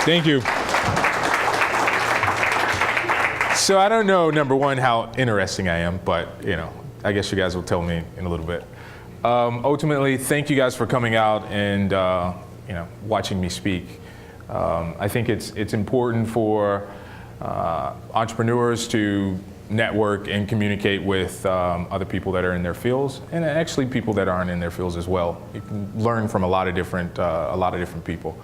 Thank you. So I don't know, number one, how interesting I am, but I guess you guys will tell me in a little bit. Ultimately, thank you guys for coming out and watching me speak. I think it's important for entrepreneurs to network and communicate with other people that are in their fields, and actually people that aren't in their fields as well. You can learn from a lot of different people.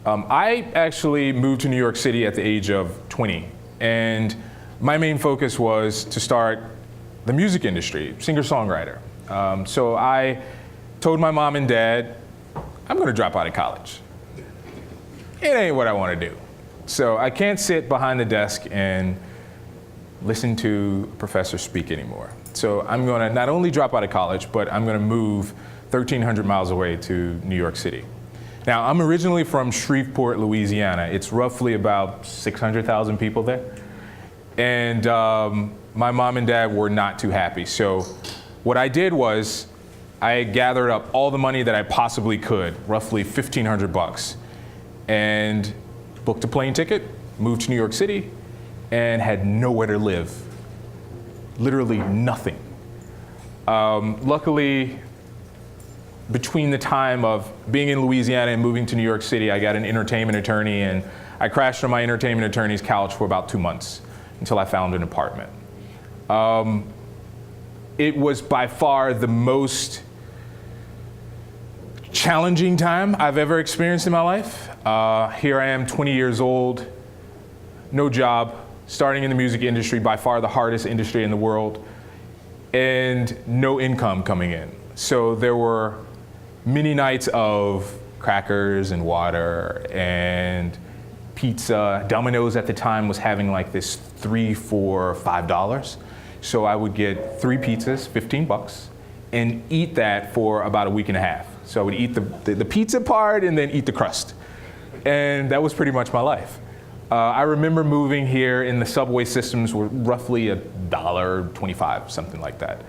I actually moved to New York City at the age of 20, and my main focus was to start the music industry, singer-songwriter. So I told my mom and dad, I'm going to drop out of college. It ain't what I want to do. So I can't sit behind the desk and listen to a professor speak anymore. So I'm going to not only drop out of college, but I'm going to move 1,300 miles away to New York City. Now, I'm originally from Shreveport, Louisiana. It's roughly about 600,000 people there. And my mom and dad were not too happy. So what I did was I gathered up all the money that I possibly could, roughly 1,500 bucks, and booked a plane ticket, moved to New York City, and had nowhere to live. Literally nothing. Luckily, between the time of being in Louisiana and moving to New York City, I got an entertainment attorney, and I crashed on my entertainment attorney's couch for about 2 months until I found an apartment. It was by far the most challenging time I've ever experienced in my life. Here I am, 20 years old, no job, starting in the music industry, by far the hardest industry in the world, and no income coming in. So there were many nights of crackers and water and pizza. Domino's at the time was having like this $3, $4, $5. So I would get 3 pizzas, 15 bucks, and eat that for about a week and a half. So I would eat the pizza part and then eat the crust. And that was pretty much my life. I remember moving here, and the subway systems were roughly $1.25, something like that.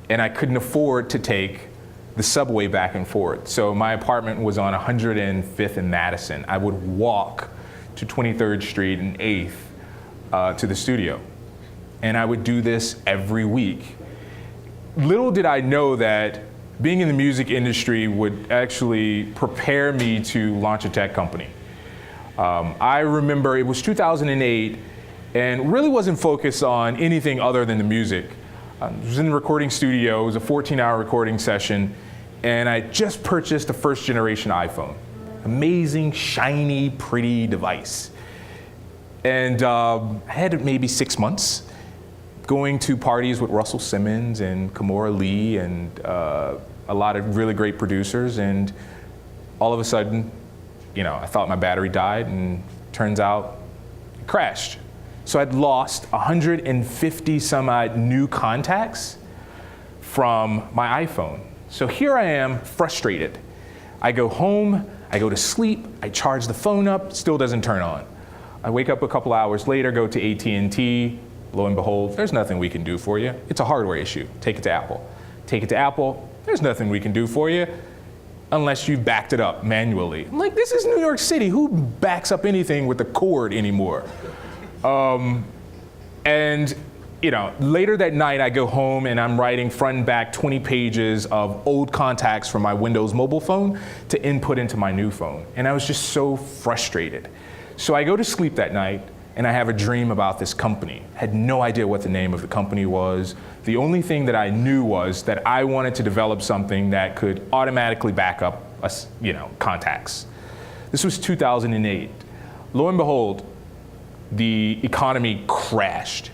And I couldn't afford to take the subway back and forth. So my apartment was on 105th and Madison. I would walk to 23rd Street and 8th to the studio. And I would do this every week. Little did I know that being in the music industry would actually prepare me to launch a tech company. I remember it was 2008 and really wasn't focused on anything other than the music. I was in the recording studio. It was a 14-hour recording session, and I just purchased the first generation iPhone. Amazing, shiny, pretty device. And I had maybe 6 months going to parties with Russell Simmons and Kimora Lee and a lot of really great producers, and all of a sudden, I thought my battery died, and turns out it crashed. So I'd lost 150 some odd new contacts from my iPhone. So here I am, frustrated. I go home, I go to sleep, I charge the phone up, still doesn't turn on. I wake up a couple hours later, go to AT&T, lo and behold, there's nothing we can do for you. It's a hardware issue. Take it to Apple. Take it to Apple, there's nothing we can do for you unless you've backed it up manually. I'm like, this is New York City. Who backs up anything with a cord anymore? And later that night I go home and I'm writing front and back 20 pages of old contacts from my Windows mobile phone to input into my new phone. And I was just so frustrated. So I go to sleep that night and I have a dream about this company. Had no idea what the name of the company was. The only thing that I knew was that I wanted to develop something that could automatically back up contacts. This was 2008. Lo and behold, the economy crashed.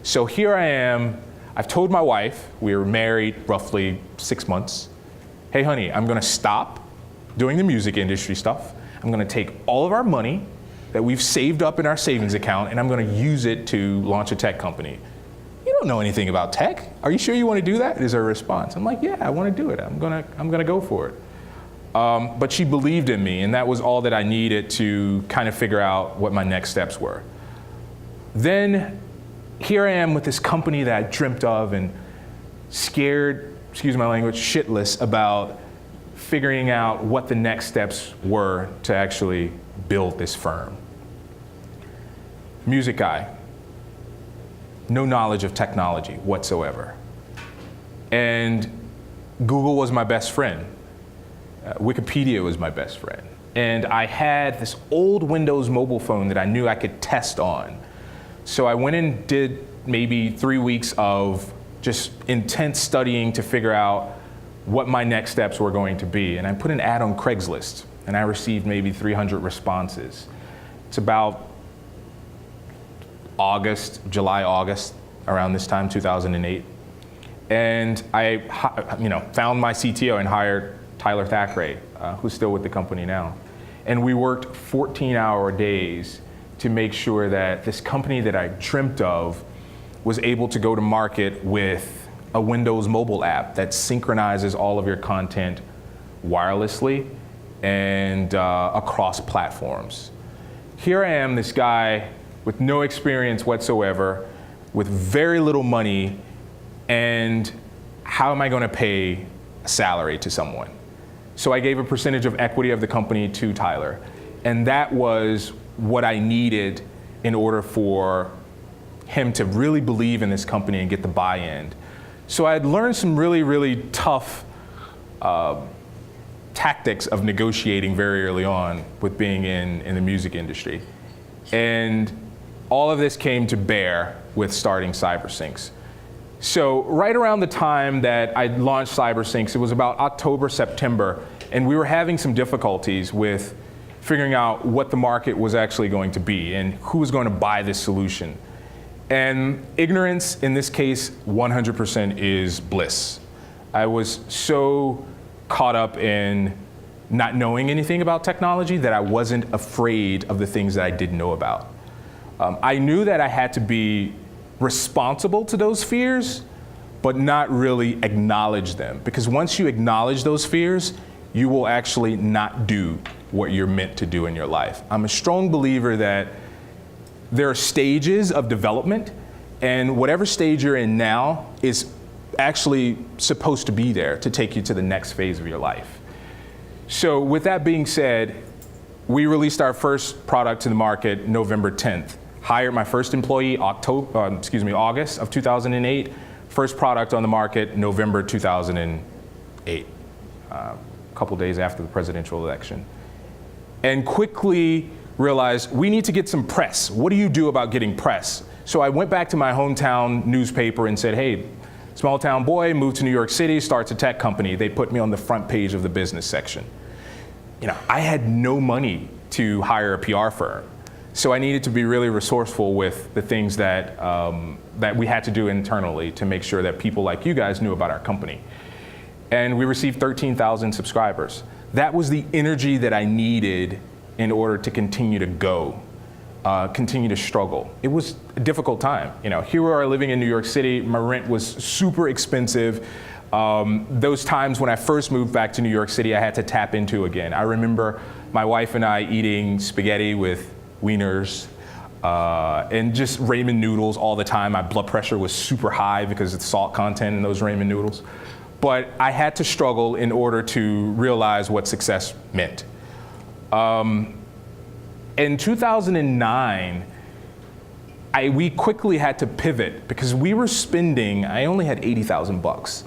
So here I am, I've told my wife, we were married roughly 6 months, hey honey, I'm gonna stop doing the music industry stuff. I'm gonna take all of our money that we've saved up in our savings account and I'm gonna use it to launch a tech company. You don't know anything about tech. Are you sure you wanna do that? Is her response. I'm like, yeah, I wanna do it. I'm gonna go for it. But she believed in me, and that was all that I needed to kind of figure out what my next steps were. Then here I am with this company that I dreamt of and scared, excuse my language, shitless about figuring out what the next steps were to actually build this firm. Music guy, no knowledge of technology whatsoever. And Google was my best friend. Wikipedia was my best friend. And I had this old Windows mobile phone that I knew I could test on. So I went and did maybe 3 weeks of just intense studying to figure out what my next steps were going to be. And I put an ad on Craigslist, and I received maybe 300 responses. It's about July, August, around this time, 2008. And I found my CTO and hired Tyler Thackeray, who's still with the company now. And we worked 14-hour days to make sure that this company that I dreamt of was able to go to market with a Windows mobile app that synchronizes all of your content wirelessly and across platforms. Here I am, this guy with no experience whatsoever, with very little money, and how am I going to pay a salary to someone? So I gave a percentage of equity of the company to Tyler, and that was what I needed in order for him to really believe in this company and get the buy-in. So I had learned some really, really tough tactics of negotiating very early on with being in the music industry. And all of this came to bear with starting CyberSynchs. So right around the time that I launched CyberSynchs, it was about October, September, and we were having some difficulties with figuring out what the market was actually going to be and who was going to buy this solution. And ignorance, in this case, 100% is bliss. I was so caught up in not knowing anything about technology that I wasn't afraid of the things that I didn't know about. I knew that I had to be responsible to those fears, but not really acknowledge them. Because once you acknowledge those fears, you will actually not do what you're meant to do in your life. I'm a strong believer that there are stages of development, and whatever stage you're in now is actually supposed to be there to take you to the next phase of your life. So with that being said, we released our first product to the market November 10th. Hired my first employee August of 2008. First product on the market November 2008, a couple days after the presidential election. And quickly realized we need to get some press. What do you do about getting press? So I went back to my hometown newspaper and said, hey, small town boy, moved to New York City, starts a tech company. They put me on the front page of the business section. I had no money to hire a PR firm. So I needed to be really resourceful with the things that we had to do internally to make sure that people like you guys knew about our company. And we received 13,000 subscribers. That was the energy that I needed in order to continue to go, continue to struggle. It was a difficult time. Here we are living in New York City. My rent was super expensive. Those times when I first moved back to New York City, I had to tap into again. I remember my wife and I eating spaghetti with wieners and just ramen noodles all the time. My blood pressure was super high because of the salt content in those ramen noodles. But I had to struggle in order to realize what success meant. In 2009, we quickly had to pivot because we were spending, I only had 80,000 bucks,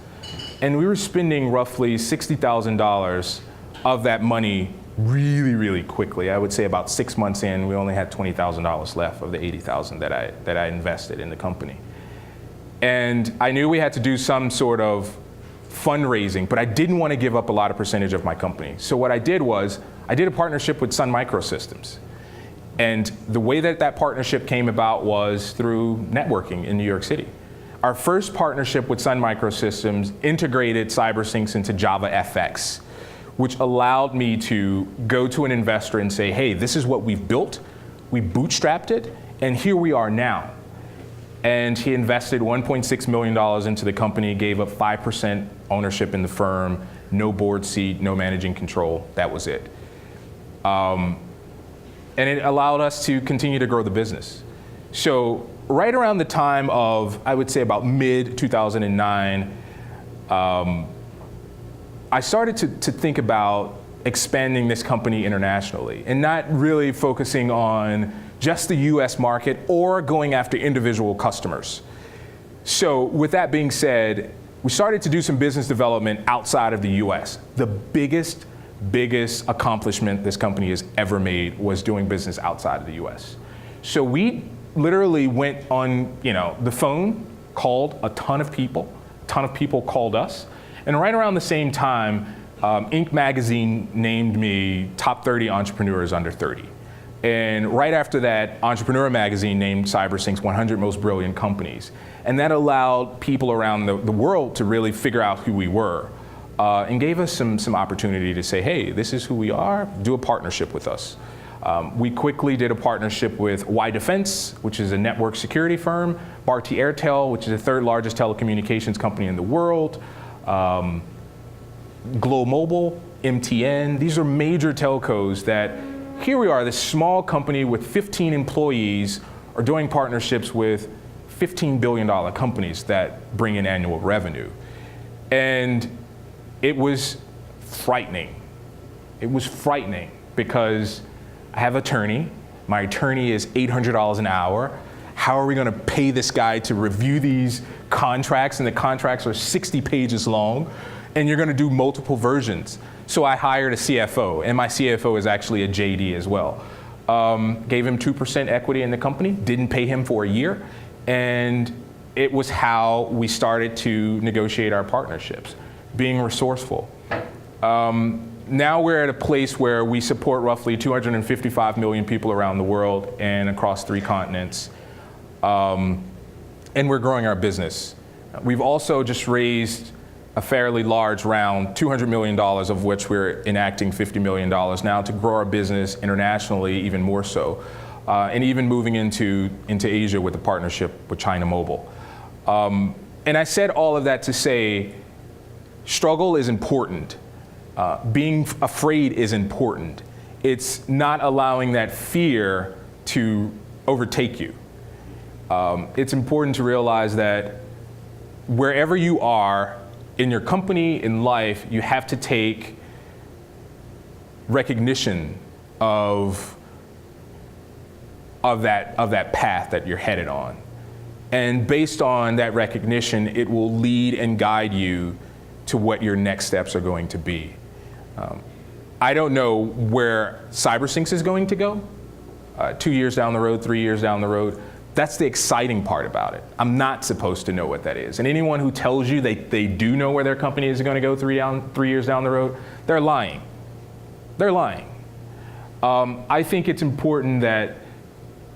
and we were spending roughly $60,000 of that money really, really quickly. I would say about 6 months in, we only had $20,000 left of the 80,000 that I invested in the company. And I knew we had to do some sort of fundraising, but I didn't want to give up a lot of percentage of my company. So what I did was, I did a partnership with Sun Microsystems. And the way that that partnership came about was through networking in New York City. Our first partnership with Sun Microsystems integrated CyberSynchs into Java FX, which allowed me to go to an investor and say, hey, this is what we've built, we bootstrapped it, and here we are now. And he invested $1.6 million into the company, gave up 5% ownership in the firm, no board seat, no managing control, that was it. And it allowed us to continue to grow the business. So right around the time of, I would say about mid-2009, I started to think about expanding this company internationally and not really focusing on just the US market or going after individual customers. So with that being said, we started to do some business development outside of the US. The biggest accomplishment this company has ever made was doing business outside of the US. So we literally went on, the phone, called a ton of people called us. And right around the same time, Inc. magazine named me top 30 entrepreneurs under 30. And right after that, Entrepreneur magazine named CyberSynchs 100 most brilliant companies. And that allowed people around the world to really figure out who we were and gave us some opportunity to say, hey, this is who we are, do a partnership with us. We quickly did a partnership with Y Defense, which is a network security firm, Bharti Airtel, which is the third largest telecommunications company in the world, Glow Mobile, MTN. These are major telcos that here we are, this small company with 15 employees are doing partnerships with $15 billion companies that bring in annual revenue. And it was frightening. It was frightening because I have an attorney. My attorney is $800 an hour. How are we going to pay this guy to review these contracts? And the contracts are 60 pages long, and you're going to do multiple versions. So I hired a CFO, and my CFO is actually a JD as well. Gave him 2% equity in the company, didn't pay him for a year, and it was how we started to negotiate our partnerships, being resourceful. Now we're at a place where we support roughly 255 million people around the world and across 3 continents, and we're growing our business. We've also just raised a fairly large round, $200 million of which we're enacting $50 million now to grow our business internationally even more so, and even moving into Asia with a partnership with China Mobile. And I said all of that to say, struggle is important. Being afraid is important. It's not allowing that fear to overtake you. It's important to realize that wherever you are, in your company, in life, you have to take recognition of that path that you're headed on. And based on that recognition, it will lead and guide you to what your next steps are going to be. I don't know where CyberSynchs is going to go, 2 years down the road, 3 years down the road. That's the exciting part about it. I'm not supposed to know what that is. And anyone who tells you they do know where their company is going to go 3 years down the road, they're lying. They're lying. I think it's important that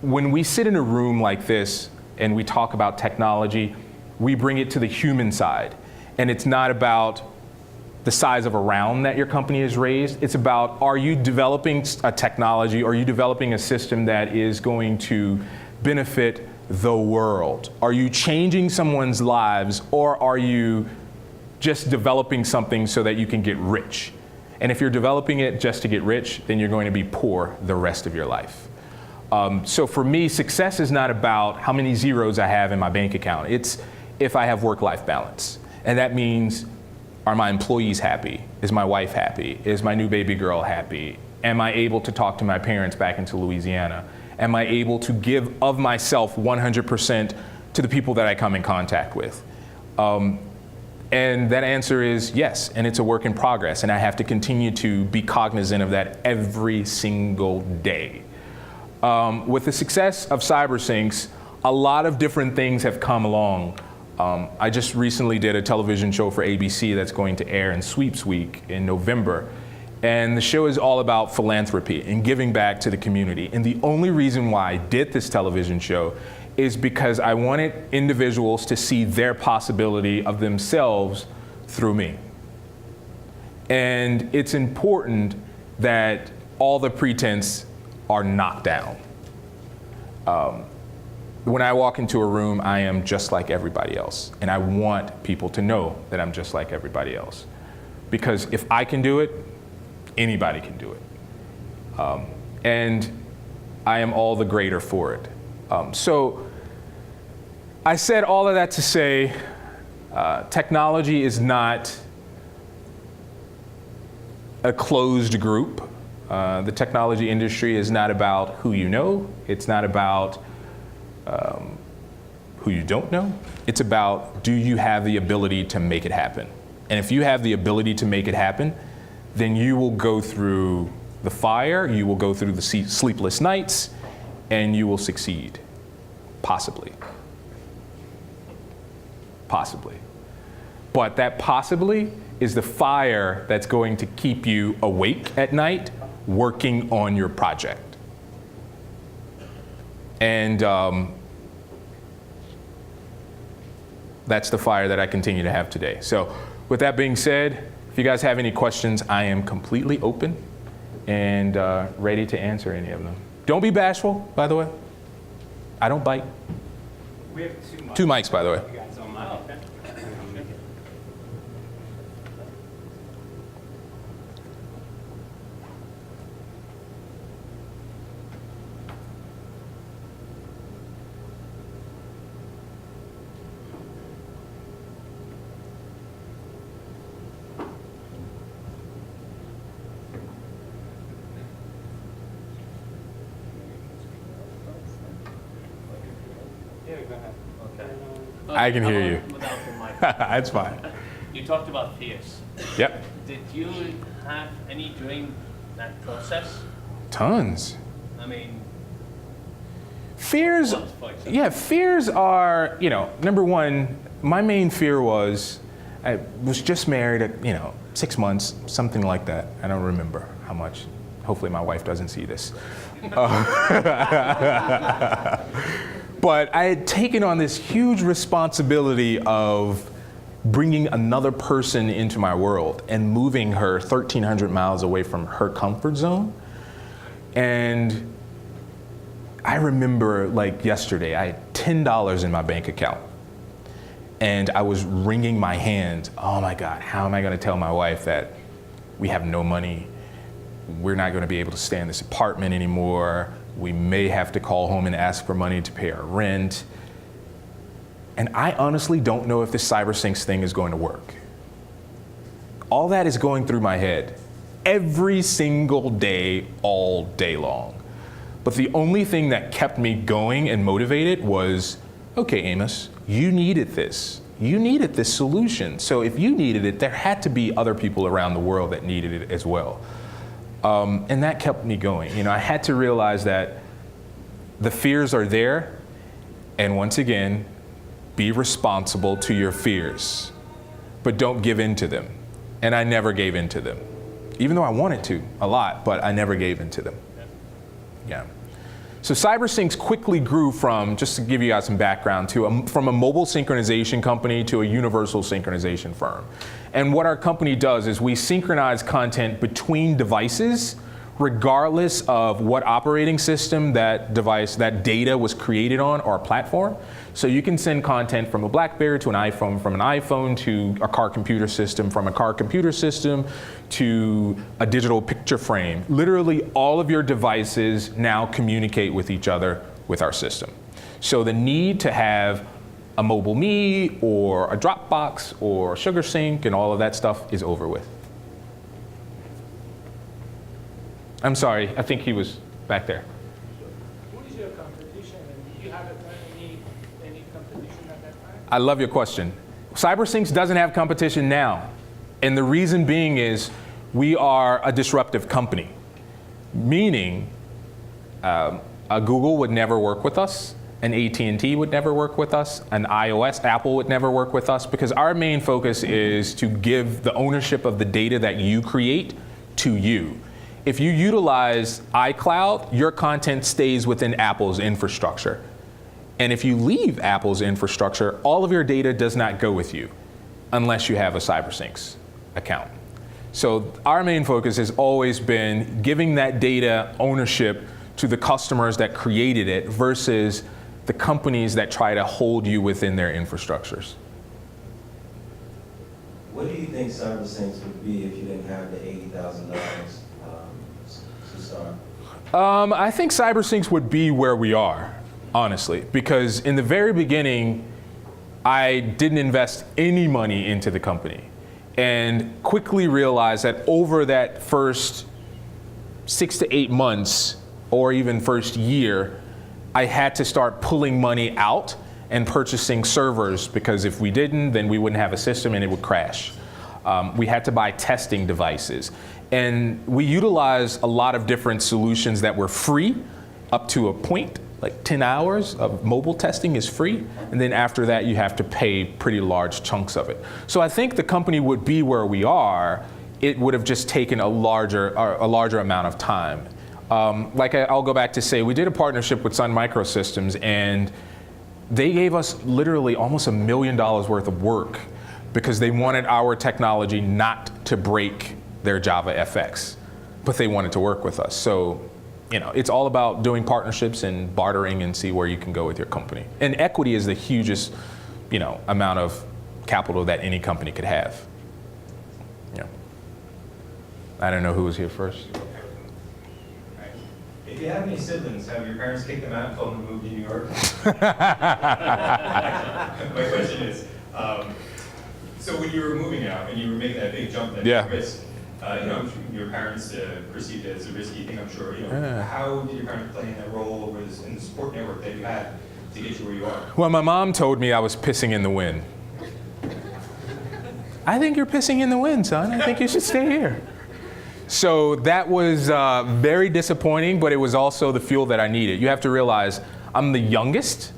when we sit in a room like this and we talk about technology, we bring it to the human side. And it's not about the size of a round that your company has raised. It's about, are you developing a technology, are you developing a system that is going to benefit the world? Are you changing someone's lives, or are you just developing something so that you can get rich? And if you're developing it just to get rich, then you're going to be poor the rest of your life. So for me, success is not about how many zeros I have in my bank account. It's if I have work-life balance. And that means, are my employees happy? Is my wife happy? Is my new baby girl happy? Am I able to talk to my parents back into Louisiana? Am I able to give of myself 100% to the people that I come in contact with? And that answer is yes, and it's a work in progress, and I have to continue to be cognizant of that every single day. With the success of CyberSynchs, a lot of different things have come along. I just recently did a television show for ABC that's going to air in Sweeps Week in November. And the show is all about philanthropy and giving back to the community. And the only reason why I did this television show is because I wanted individuals to see their possibility of themselves through me. And it's important that all the pretense are knocked down. When I walk into a room, I am just like everybody else. And I want people to know that I'm just like everybody else. Because if I can do it, anybody can do it. And I am all the greater for it. So I said all of that to say technology is not a closed group. The technology industry is not about who you know. It's not about who you don't know. It's about, do you have the ability to make it happen? And if you have the ability to make it happen, then you will go through the fire, you will go through the sleepless nights, and you will succeed. Possibly. Possibly. But that possibly is the fire that's going to keep you awake at night working on your project. And that's the fire that I continue to have today. So with that being said, if you guys have any questions, I am completely open and ready to answer any of them. Don't be bashful, by the way. I don't bite. We have two mics. Two mics, by the way. You got some mic. Okay. Yeah, go ahead. Okay. I can hear you. Without the mic. That's fine. You talked about fears. Yep. Did you have any during that process? Tons. I mean, Fears, what, for example? yeah, fears are, number one, my main fear was, I was just married at, 6 months, something like that. I don't remember how much. Hopefully my wife doesn't see this. But I had taken on this huge responsibility of bringing another person into my world and moving her 1,300 miles away from her comfort zone. And I remember, like yesterday, I had $10 in my bank account. And I was wringing my hands. Oh my God, how am I going to tell my wife that we have no money? We're not going to be able to stay in this apartment anymore. We may have to call home and ask for money to pay our rent. And I honestly don't know if this CyberSynchs thing is going to work. All that is going through my head every single day, all day long. But the only thing that kept me going and motivated was, okay, Amos, you needed this. You needed this solution. So if you needed it, there had to be other people around the world that needed it as well. And that kept me going. I had to realize that the fears are there, and once again, be responsible to your fears, but don't give in to them. And I never gave in to them, even though I wanted to a lot, but I never gave in to them. Yeah. So CyberSynchs quickly grew from, just to give you guys some background, from a mobile synchronization company to a universal synchronization firm. And what our company does is we synchronize content between devices, regardless of what operating system that data was created on or platform. So you can send content from a BlackBerry to an iPhone, from an iPhone to a car computer system, from a car computer system to a digital picture frame. Literally all of your devices now communicate with each other with our system. So the need to have a mobile me or a Dropbox or SugarSync and all of that stuff is over with. I'm sorry, I think he was back there. Who is your competition, and do you have any competition at that time? I love your question. CyberSynchs doesn't have competition now. And the reason being is we are a disruptive company, meaning a Google would never work with us, an AT&T would never work with us, an iOS, Apple would never work with us, because our main focus is to give the ownership of the data that you create to you. If you utilize iCloud, your content stays within Apple's infrastructure. And if you leave Apple's infrastructure, all of your data does not go with you unless you have a CyberSynchs account. So our main focus has always been giving that data ownership to the customers that created it versus the companies that try to hold you within their infrastructures. What do you think CyberSynchs would be if you didn't have the $80,000 to start? I think CyberSynchs would be where we are, honestly, because in the very beginning, I didn't invest any money into the company. and quickly realized that over that first 6 to 8 months, or even first year, I had to start pulling money out and purchasing servers, because if we didn't, then we wouldn't have a system and it would crash. We had to buy testing devices. And we utilized a lot of different solutions that were free up to a point, like 10 hours of mobile testing is free. And then after that, you have to pay pretty large chunks of it. So I think the company would be where we are. It would have just taken a larger amount of time. I'll go back to say, we did a partnership with Sun Microsystems, and they gave us literally almost $1 million worth of work because they wanted our technology not to break their Java FX, but they wanted to work with us. So, it's all about doing partnerships and bartering and see where you can go with your company. And equity is the hugest, amount of capital that any company could have. Yeah. I don't know who was here first. If you have any siblings, have your parents kicked them out and told them to move to New York? My question is, so when you were moving out and you were making that big jump, that big risk, your parents perceived it as a risky thing, I'm sure. How did your parents play in that role in the support network that you had to get you where you are? Well, my mom told me I was pissing in the wind. I think you're pissing in the wind, son. I think you should stay here. So that was very disappointing, but it was also the fuel that I needed. You have to realize I'm the youngest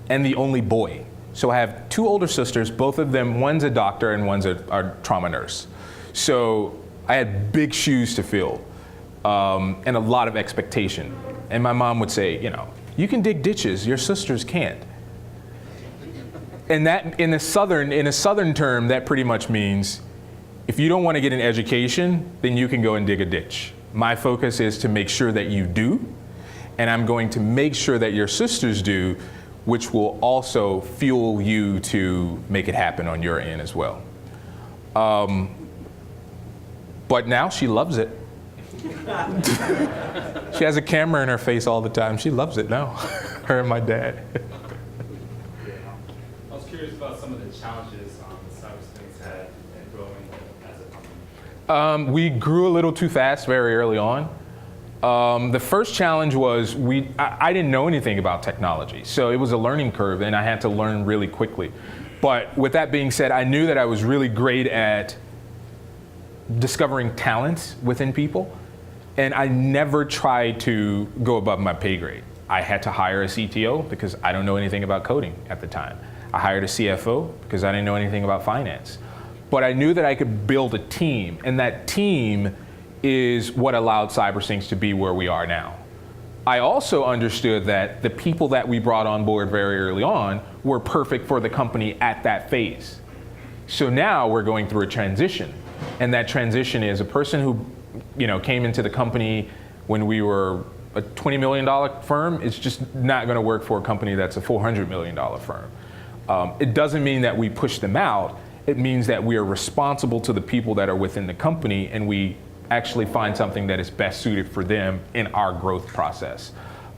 and the only boy. So I have 2 older sisters, both of them, one's a doctor and one's a trauma nurse. So I had big shoes to fill and a lot of expectation. And my mom would say, you can dig ditches, your sisters can't. And that, in a southern term, that pretty much means if you don't want to get an education, then you can go and dig a ditch. My focus is to make sure that you do, and I'm going to make sure that your sisters do, which will also fuel you to make it happen on your end as well. But now she loves it. She has a camera in her face all the time. She loves it now, her and my dad. I was curious about some of the challenges CyberSynchs had in growing as a company. We grew a little too fast very early on. The first challenge was I didn't know anything about technology, so it was a learning curve, and I had to learn really quickly. But with that being said, I knew that I was really great at discovering talents within people, and I never tried to go above my pay grade. I had to hire a CTO because I don't know anything about coding at the time. I hired a CFO because I didn't know anything about finance. But I knew that I could build a team, and that team is what allowed CyberSynchs to be where we are now. I also understood that the people that we brought on board very early on were perfect for the company at that phase. So now we're going through a transition, and that transition is a person who came into the company when we were a $20 million firm is just not going to work for a company that's a $400 million firm. It doesn't mean that we push them out. It means that we are responsible to the people that are within the company, and we actually find something that is best suited for them in our growth process.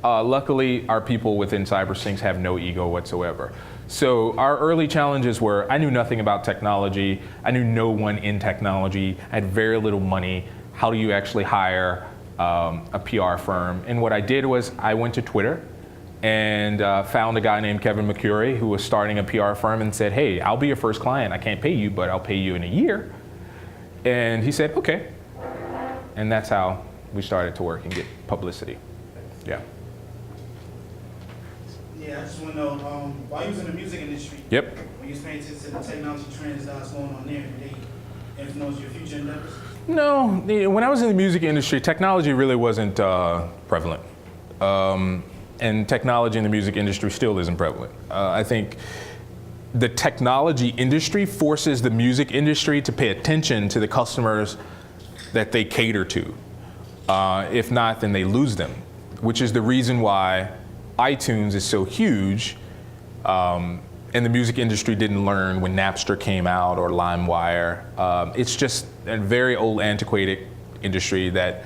Luckily, our people within CyberSynchs have no ego whatsoever. So our early challenges were, I knew nothing about technology. I knew no one in technology. I had very little money. How do you actually hire a PR firm? And what I did was I went to Twitter and found a guy named Kevin McCurry who was starting a PR firm and said, hey, I'll be your first client. I can't pay you, but I'll pay you in a year. And he said, okay. And that's how we started to work and get publicity. Yeah. Yeah, I just want to know, while you was in the music industry, Yep. when you was paying attention to the technology trends that's going on there, did they influence your future endeavors? No, when I was in the music industry, technology really wasn't prevalent. And technology in the music industry still isn't prevalent. I think the technology industry forces the music industry to pay attention to the customers that they cater to. If not, then they lose them, which is the reason why iTunes is so huge, and the music industry didn't learn when Napster came out or LimeWire. It's just a very old, antiquated industry that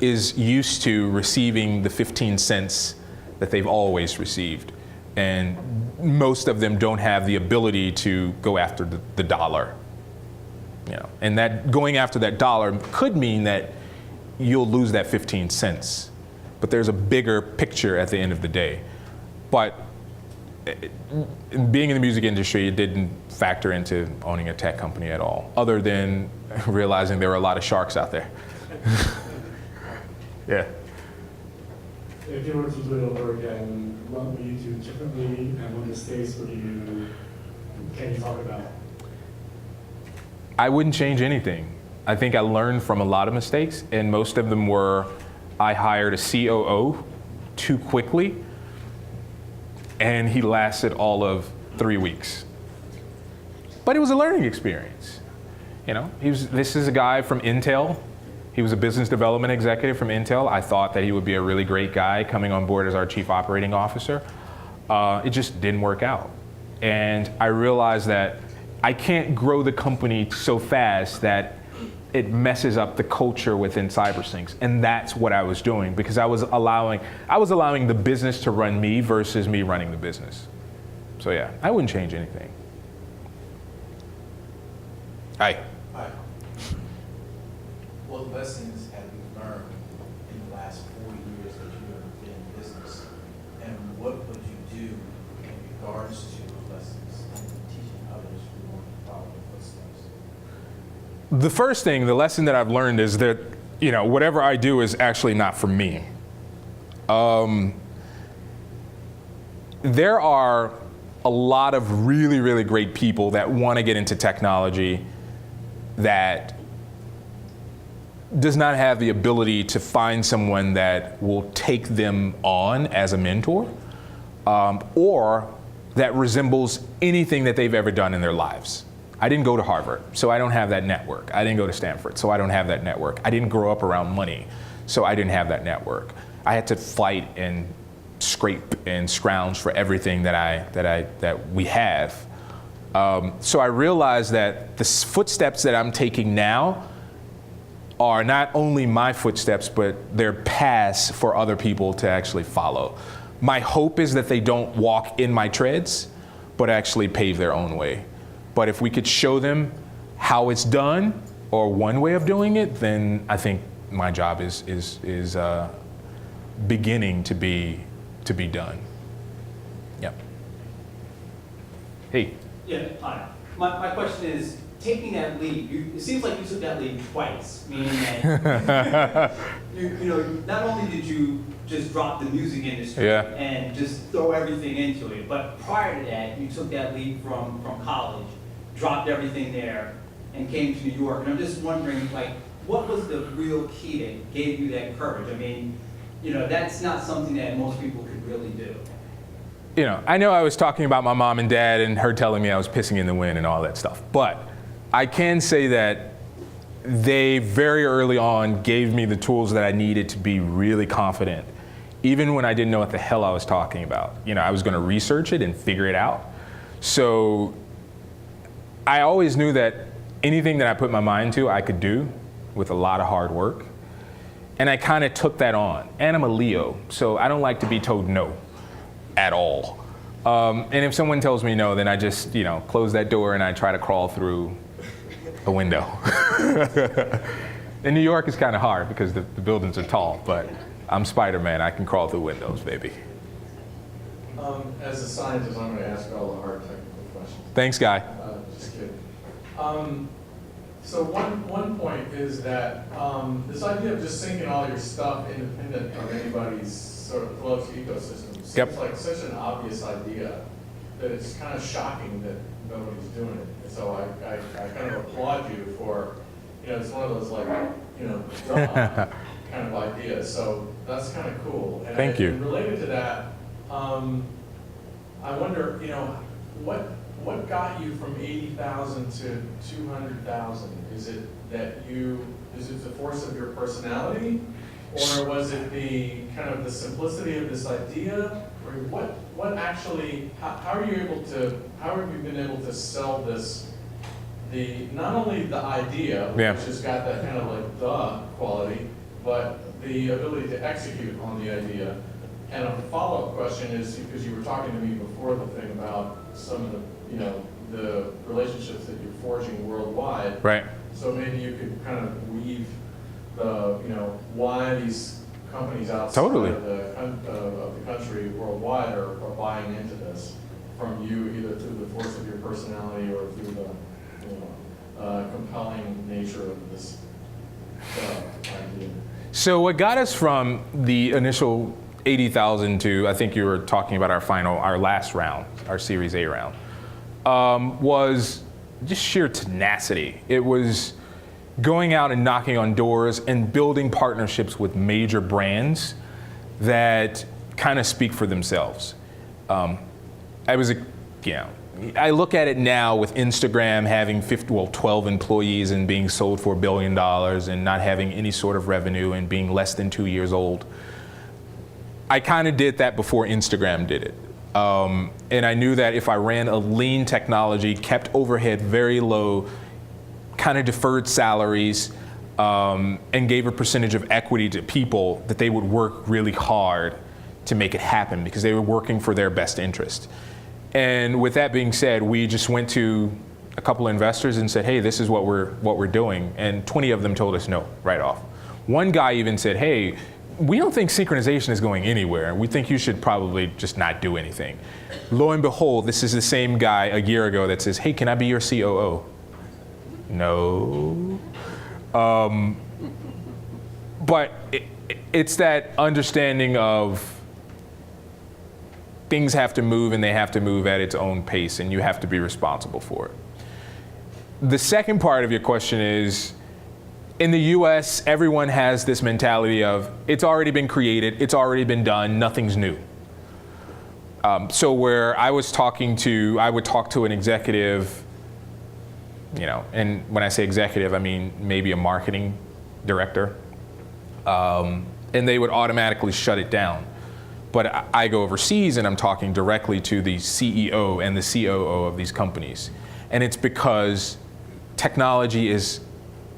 is used to receiving the 15 cents that they've always received. And most of them don't have the ability to go after the dollar. You know, and that going after that dollar could mean that you'll lose that 15 cents, but there's a bigger picture at the end of the day. But being in the music industry, it didn't factor into owning a tech company at all, other than realizing there were a lot of sharks out there. Yeah. If you were to do it over again, what would you do differently, and what mistakes can you talk about? I wouldn't change anything. I think I learned from a lot of mistakes, and most of them were I hired a COO too quickly, and he lasted all of 3 weeks. But it was a learning experience. You know, this is a guy from Intel. He was a business development executive from Intel. I thought that he would be a really great guy coming on board as our chief operating officer. It just didn't work out. And I realized that I can't grow the company so fast that it messes up the culture within CyberSynchs. And that's what I was doing, because I was allowing the business to run me versus me running the business. So yeah, I wouldn't change anything. Hi. Hi. What lessons have you learned in the last 4 years that you have been in business? And what would you do in regards to the lessons and teaching others who want to follow the footsteps? The first thing, the lesson that I've learned is that, you know, whatever I do is actually not for me. There are a lot of really, really great people that want to get into technology that does not have the ability to find someone that will take them on as a mentor, or that resembles anything that they've ever done in their lives. I didn't go to Harvard, so I don't have that network. I didn't go to Stanford, so I don't have that network. I didn't grow up around money, so I didn't have that network. I had to fight and scrape and scrounge for everything that we have. So I realized that the footsteps that I'm taking now are not only my footsteps, but they're paths for other people to actually follow. My hope is that they don't walk in my treads, but actually pave their own way. But if we could show them how it's done, or one way of doing it, then I think my job is beginning to be done. Yep. Hey. Yeah, hi. My question is, taking that leap, it seems like you took that leap twice, meaning that you know, not only did you just drop the music industry and just throw everything into it, but prior to that, you took that leap from college, dropped everything there, and came to New York. And I'm just wondering, like, what was the real key that gave you that courage? I mean, you know, that's not something that most people could really do. You know I was talking about my mom and dad and her telling me I was pissing in the wind and all that stuff, but I can say that they very early on gave me the tools that I needed to be really confident, even when I didn't know what the hell I was talking about. You know, I was going to research it and figure it out. So I always knew that anything that I put my mind to, I could do with a lot of hard work. And I kind of took that on. And I'm a Leo, so I don't like to be told no at all. And if someone tells me no, then I just, you know, close that door and I try to crawl through a window. In New York, it's kind of hard because the buildings are tall, but I'm Spider-Man. I can crawl through windows, baby. As a scientist, I'm going to ask all the hard technical questions. Thanks, Guy. Just kidding. So one point is that this idea of just syncing all your stuff independent of anybody's sort of closed ecosystem seems like such an obvious idea that it's kind of shocking that nobody's doing it. And so I kind of applaud you for, you know, it's one of those like, you know, duh kind of ideas. So that's kind of cool. And Thank you. And related to that, I wonder, you know, what got you from 80,000 to 200,000? Is it the force of your personality, or was it the kind of the simplicity of this idea, or what actually? How have you been able to sell this? Not only the idea, which has got that kind of like the quality, but the ability to execute on the idea. And a follow-up question is, because you were talking to me before the thing about some of the, you know, the relationships that you're forging worldwide. Right. So maybe you could kind of weave the, why these companies outside Totally. of the country worldwide are buying into this from you, either through the force of your personality or through the compelling nature of this idea. So what got us from the initial 80,000 to, I think you were talking about our last round, our Series A round, was just sheer tenacity. It was going out and knocking on doors and building partnerships with major brands that kind of speak for themselves. I look at it now with Instagram having 12 employees and being sold for $1 billion and not having any sort of revenue and being less than 2 years old. I kind of did that before Instagram did it. And I knew that if I ran a lean technology, kept overhead very low, kind of deferred salaries, and gave a percentage of equity to people, that they would work really hard to make it happen because they were working for their best interest. And with that being said, we just went to a couple of investors and said, hey, this is what we're doing. And 20 of them told us no right off. One guy even said, hey, we don't think synchronization is going anywhere. We think you should probably just not do anything. Lo and behold, this is the same guy a year ago that says, hey, can I be your COO? No. But it's that understanding of things have to move and they have to move at its own pace and you have to be responsible for it. The second part of your question is, in the US, everyone has this mentality of it's already been created, it's already been done, nothing's new. So where I would talk to an executive, and when I say executive, I mean maybe a marketing director, and they would automatically shut it down. But I go overseas and I'm talking directly to the CEO and the COO of these companies. And it's because technology is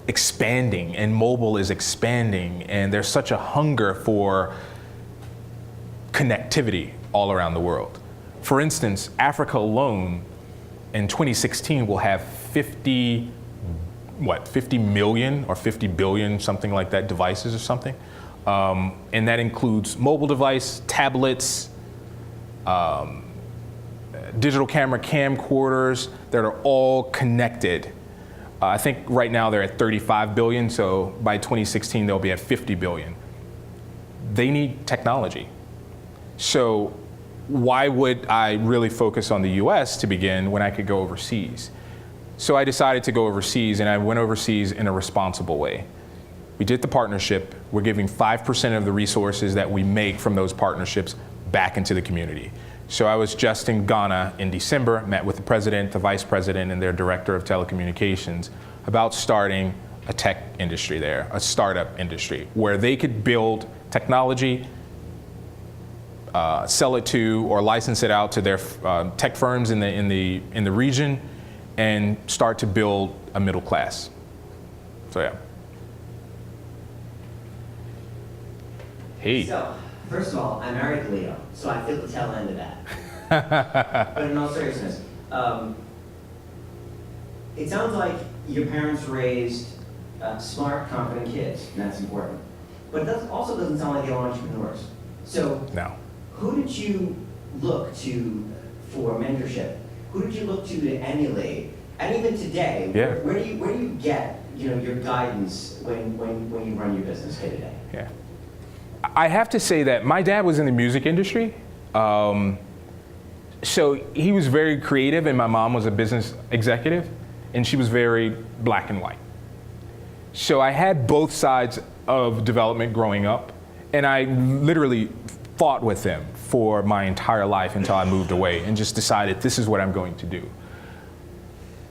expanding and mobile is expanding and there's such a hunger for connectivity all around the world. For instance, Africa alone in 2016 will have 50 million or 50 billion, something like that, devices or something. And that includes mobile device, tablets, digital camera camcorders that are all connected. I think right now they're at 35 billion, so by 2016 they'll be at 50 billion. They need technology. So why would I really focus on the US to begin when I could go overseas? So I decided to go overseas, and I went overseas in a responsible way. We did the partnership. We're giving 5% of the resources that we make from those partnerships back into the community. So I was just in Ghana in December, met with the president, the vice president, and their director of telecommunications about starting a tech industry there, a startup industry, where they could build technology, sell it to or license it out to their tech firms in the region, and start to build a middle class. So yeah. Hey. So, first of all, I'm married to Leo, so I feel the tail end of that. But in all seriousness, it sounds like your parents raised smart, confident kids, and that's important. But it also doesn't sound like they were entrepreneurs. So, no. Who did you look to for mentorship? Who did you look to emulate? And even today, yeah. where do you get your guidance when you run your business day to day? Yeah. I have to say that my dad was in the music industry. So he was very creative, and my mom was a business executive, and she was very black and white. So I had both sides of development growing up, and I literally fought with them for my entire life until I moved away and just decided this is what I'm going to do.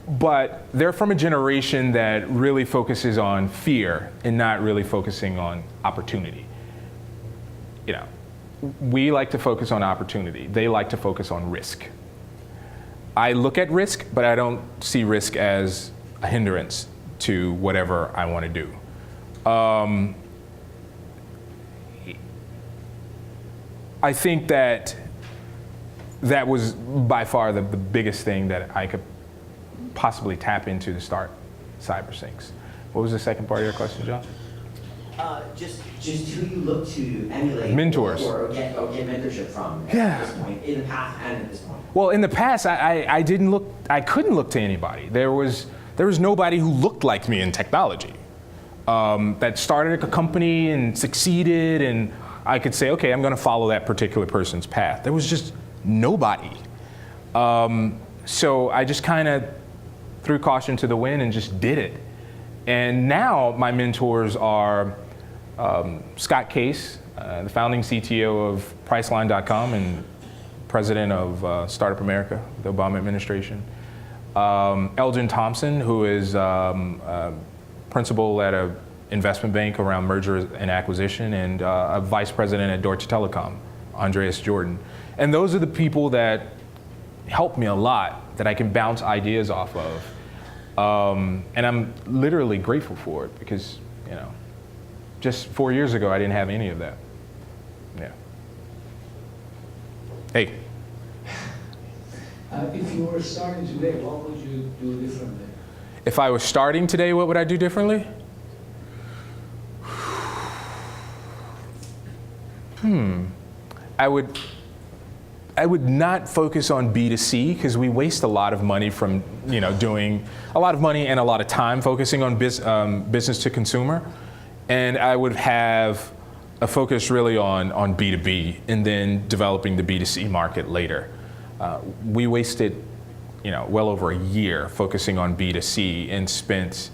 But they're from a generation that really focuses on fear and not really focusing on opportunity. We like to focus on opportunity. They like to focus on risk. I look at risk, but I don't see risk as a hindrance to whatever I want to do. I think that was by far the biggest thing that I could possibly tap into to start CyberSynchs. What was the second part of your question, John? Just who you look to emulate Mentors. or get mentorship from Yeah. at this point, in the past and at this point. Well, in the past, I couldn't look to anybody. There was nobody who looked like me in technology that started a company and succeeded, and I could say, okay, I'm going to follow that particular person's path. There was just nobody. So I just kind of threw caution to the wind and just did it. And now my mentors are Scott Case, the founding CTO of Priceline.com and president of Startup America, the Obama administration. Elgin Thompson, who is principal at an investment bank around merger and acquisition, and a vice president at Deutsche Telekom, Andreas Jordan. And those are the people that helped me a lot, that I can bounce ideas off of. And I'm literally grateful for it because, you know, just 4 years ago, I didn't have any of that. Yeah. Hey. If you were starting today, what would you do differently? If I was starting today, what would I do differently? I would not focus on B2C because we waste a lot of money from, you know, doing a lot of money and a lot of time focusing on business to consumer. And I would have a focus really on B2B and then developing the B2C market later. We wasted, you know, well over a year focusing on B2C and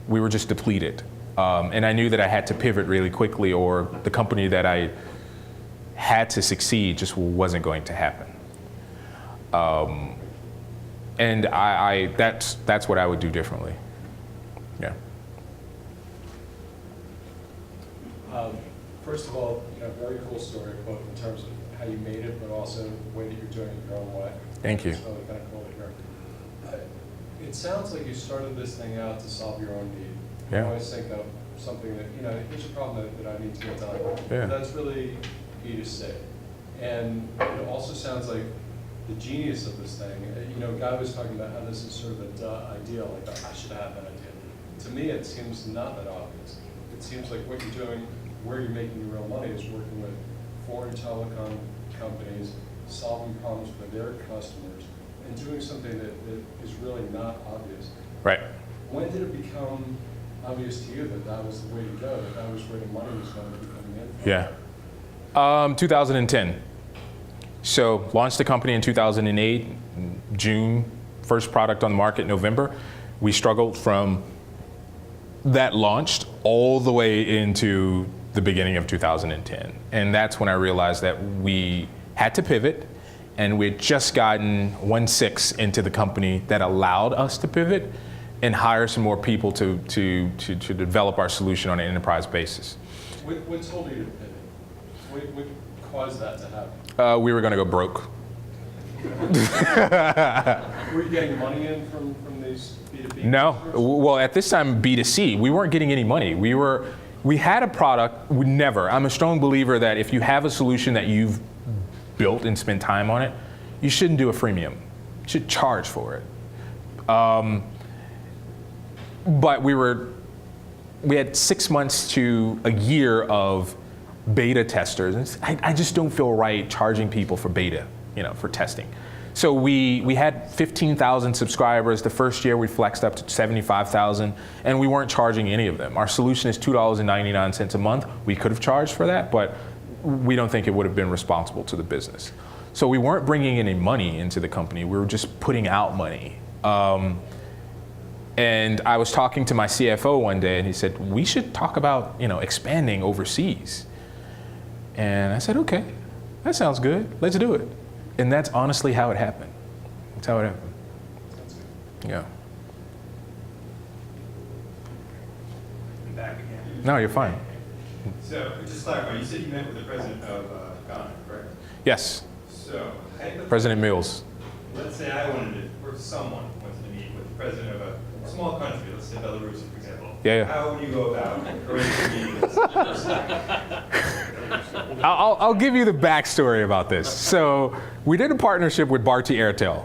we were just depleted. And I knew that I had to pivot really quickly or the company that I had to succeed just wasn't going to happen. And that's what I would do differently. Yeah. First of all, you know, very cool story, both in terms of how you made it, but also the way that you're doing it your own way. Thank you. It's really kind of cool to hear. It sounds like you started this thing out to solve your own need. Yeah. You always think of something that, you know, here's a problem that I need to get done. Yeah. That's really B2C. And it also sounds like the genius of this thing, you know, Guy was talking about how this is sort of an ideal, like I should have that idea. To me, it seems not that obvious. It seems like what you're doing, where you're making your real money is working with foreign telecom companies, solving problems for their customers, and doing something that is really not obvious. Right. When did it become obvious to you that that was the way to go, that was where the money was going to be coming in from? Yeah. 2010. So launched the company in 2008, June, first product on the market, November. We struggled from that launched all the way into the beginning of 2010. And that's when I realized that we had to pivot, and we had just gotten 1/6 into the company that allowed us to pivot and hire some more people to develop our solution on an enterprise basis. What told you to pivot? What caused that to happen? We were going to go broke. Were you getting money in from these B2B? No. Well, at this time, B2C, we weren't getting any money. We had a product, I'm a strong believer that if you have a solution that you've built and spent time on it, you shouldn't do a freemium. You should charge for it. But we had 6 months to a year of beta testers. And I just don't feel right charging people for beta, you know, for testing. So we had 15,000 subscribers. The first year we flexed up to 75,000, and we weren't charging any of them. Our solution is $2.99 a month. We could have charged for that, but we don't think it would have been responsible to the business. So we weren't bringing any money into the company. We were just putting out money. And I was talking to my CFO one day, and he said, we should talk about, you know, expanding overseas. And I said, okay, that sounds good. Let's do it. And that's honestly how it happened. That's how it happened. Yeah. I'm back again. No, you're fine. So, just clarify, you said you met with the president of Ghana, correct? Yes. So, President Mills. let's say I wanted to, or someone wanted to meet with the president of a small country, let's say Belarus, for example. Yeah. How would you go about arranging a meeting with this person? I'll give you the backstory about this. So we did a partnership with Bharti Airtel,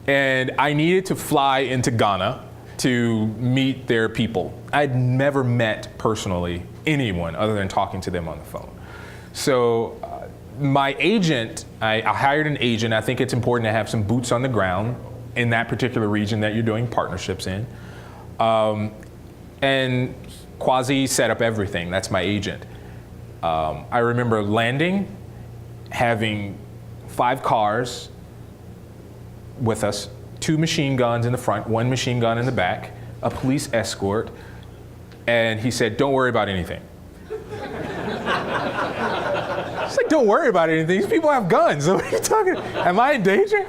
And I needed to fly into Ghana to meet their people. I'd never met personally anyone other than talking to them on the phone. So my agent, I hired an agent. I think it's important to have some boots on the ground in that particular region that you're doing partnerships in. And Quasi set up everything. That's my agent. I remember landing, having 5 cars with us, 2 machine guns in the front, 1 machine gun in the back, a police escort, and he said, "Don't worry about anything." It's like, don't worry about anything. These people have guns. What are you talking? Am I in danger?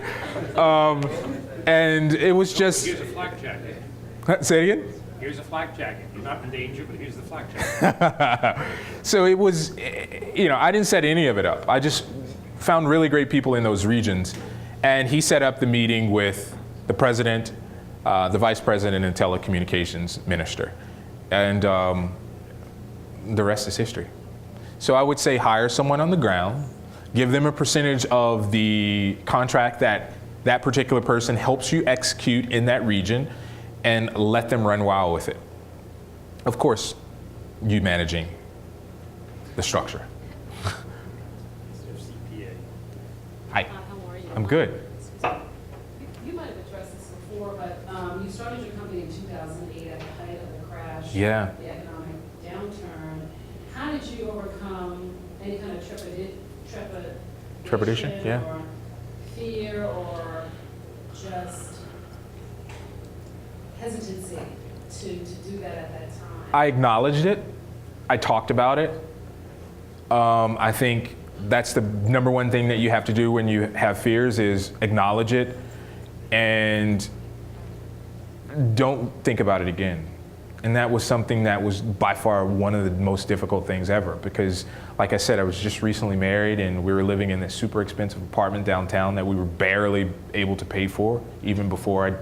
And it was just. Here's a flak jacket. Say it again? Here's a flak jacket. You're not in danger, but here's the flak jacket. So it was, I didn't set any of it up. I just found really great people in those regions. And he set up the meeting with the president, the vice president, and telecommunications minister. And the rest is history. So I would say hire someone on the ground, give them a percentage of the contract that that particular person helps you execute in that region, and let them run wild with it. Of course, you managing the structure. Hi. How are you? I'm good. You might have addressed this before, but you started your company in 2008 at the height of the crash, Yeah. the economic downturn. How did you overcome any kind of trepidation Yeah. or fear or just hesitancy to do that at that time? I acknowledged it. I talked about it. I think that's the number one thing that you have to do when you have fears is acknowledge it and don't think about it again. And that was something that was by far one of the most difficult things ever because, like I said, I was just recently married and we were living in this super expensive apartment downtown that we were barely able to pay for even before I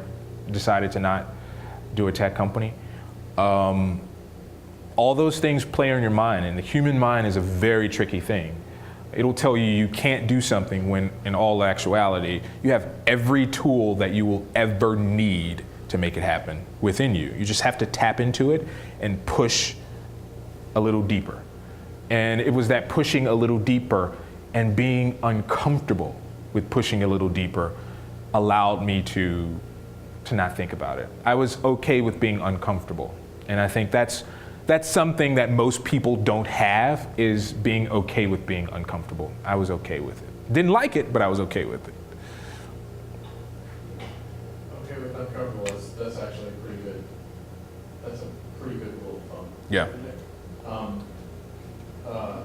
decided to not do a tech company. All those things play on your mind, and the human mind is a very tricky thing. It'll tell you you can't do something when in all actuality, you have every tool that you will ever need to make it happen within you. You just have to tap into it and push a little deeper. And it was that pushing a little deeper and being uncomfortable with pushing a little deeper allowed me to not think about it. I was okay with being uncomfortable. And I think that's something that most people don't have is being okay with being uncomfortable. I was okay with it. Didn't like it, but I was okay with it. Okay with uncomfortable, that's actually pretty good. That's a pretty good rule of thumb. Yeah.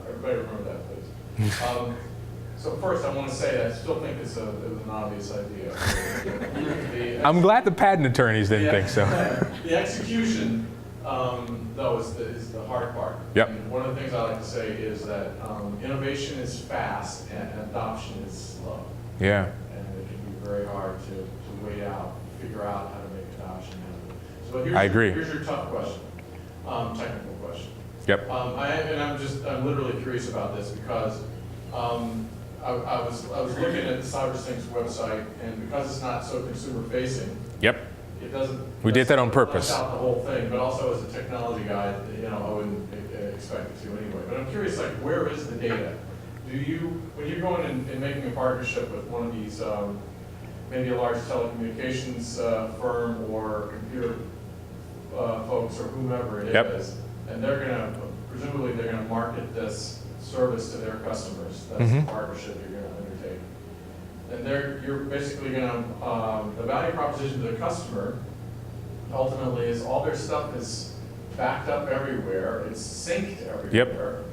Everybody remember that, please. So first, I want to say I still think it was an obvious idea. I'm glad the patent attorneys didn't think so. The execution, though, is the hard part. Yep. And one of the things I like to say is that innovation is fast and adoption is slow. Yeah. And it can be very hard to wait out, figure out how to make adoption happen. So I agree. Here's your tough question, technical question. Yep. I'm literally curious about this because I was looking at the CyberSynchs website, and because it's not so consumer facing, Yep. it doesn't. We did that on purpose. Flesh out the whole thing, but also as a technology guy, I wouldn't expect it to anyway. But I'm curious, like, where is the data? Do you, when you're going and making a partnership with one of these, maybe a large telecommunications firm or computer folks or whomever it is, and presumably they're gonna market this service to their customers. That's the partnership you're gonna undertake. And you're basically gonna, the value proposition to the customer ultimately is all their stuff is backed up everywhere, it's synced everywhere. Yep.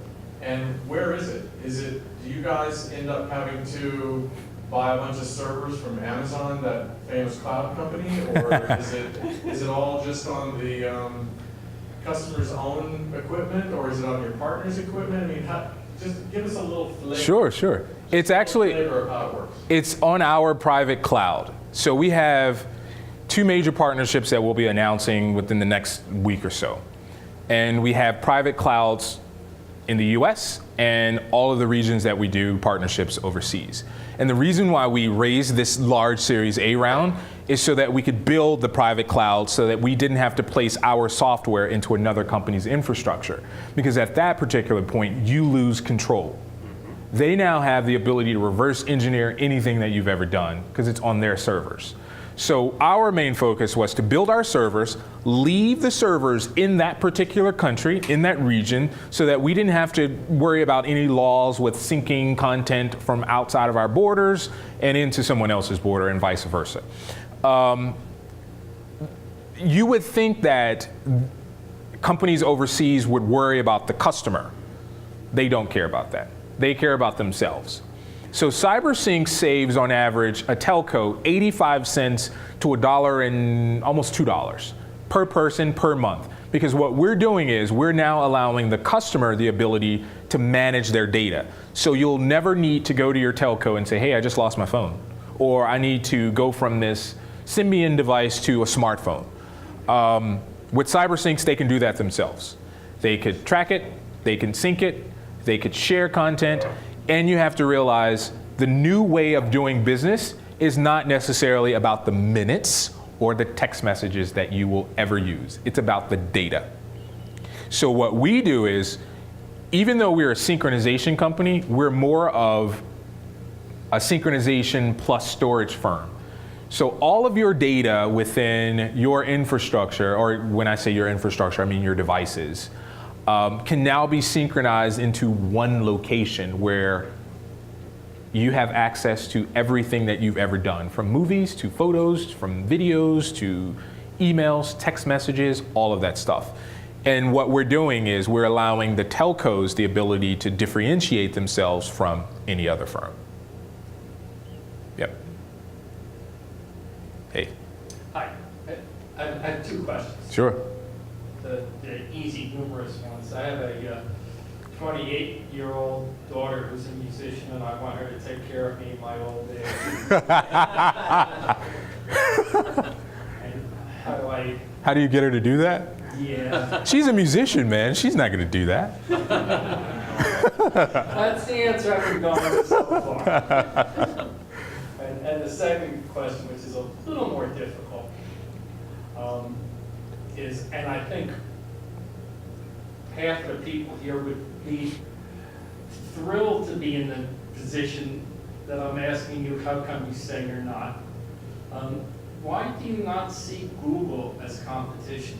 And where is it? Do you guys end up having to buy a bunch of servers from Amazon, that famous cloud company, or is it all just on the customer's own equipment, or is it on your partner's equipment? I mean, just give us a little flavor. Sure. It's actually, Flavor of how it works. it's on our private cloud. So we have 2 major partnerships that we'll be announcing within the next week or so. And we have private clouds in the US and all of the regions that we do partnerships overseas. And the reason why we raised this large Series A round is so that we could build the private cloud so that we didn't have to place our software into another company's infrastructure. Because at that particular point, you lose control. They now have the ability to reverse engineer anything that you've ever done because it's on their servers. So our main focus was to build our servers, leave the servers in that particular country, in that region, so that we didn't have to worry about any laws with syncing content from outside of our borders and into someone else's border and vice versa. You would think that companies overseas would worry about the customer. They don't care about that. They care about themselves. So CyberSynchs saves on average a telco 85 cents to $1 and almost $2 per person per month. Because what we're doing is we're now allowing the customer the ability to manage their data. So you'll never need to go to your telco and say, hey, I just lost my phone. Or I need to go from this Symbian device to a smartphone. With CyberSynchs, they can do that themselves. They could track it, they can sync it, they could share content. And you have to realize the new way of doing business is not necessarily about the minutes or the text messages that you will ever use. It's about the data. So what we do is, even though we're a synchronization company, we're more of a synchronization plus storage firm. So all of your data within your infrastructure, or when I say your infrastructure, I mean your devices, can now be synchronized into one location where you have access to everything that you've ever done, from movies to photos, from videos to emails, text messages, all of that stuff. And what we're doing is we're allowing the telcos the ability to differentiate themselves from any other firm. Yep. Hey. Hi. I have two questions. Sure. The easy, numerous ones. I have a 28-year-old daughter who's a musician, and I want her to take care of me in my old age. And how do you get her to do that? Yeah. She's a musician, man. She's not going to do that. That's the answer I've been going with so far. And the second question, which is a little more difficult, is, and I think half the people here would be thrilled to be in the position that I'm asking you, how come you say you're not? Why do you not see Google as competition?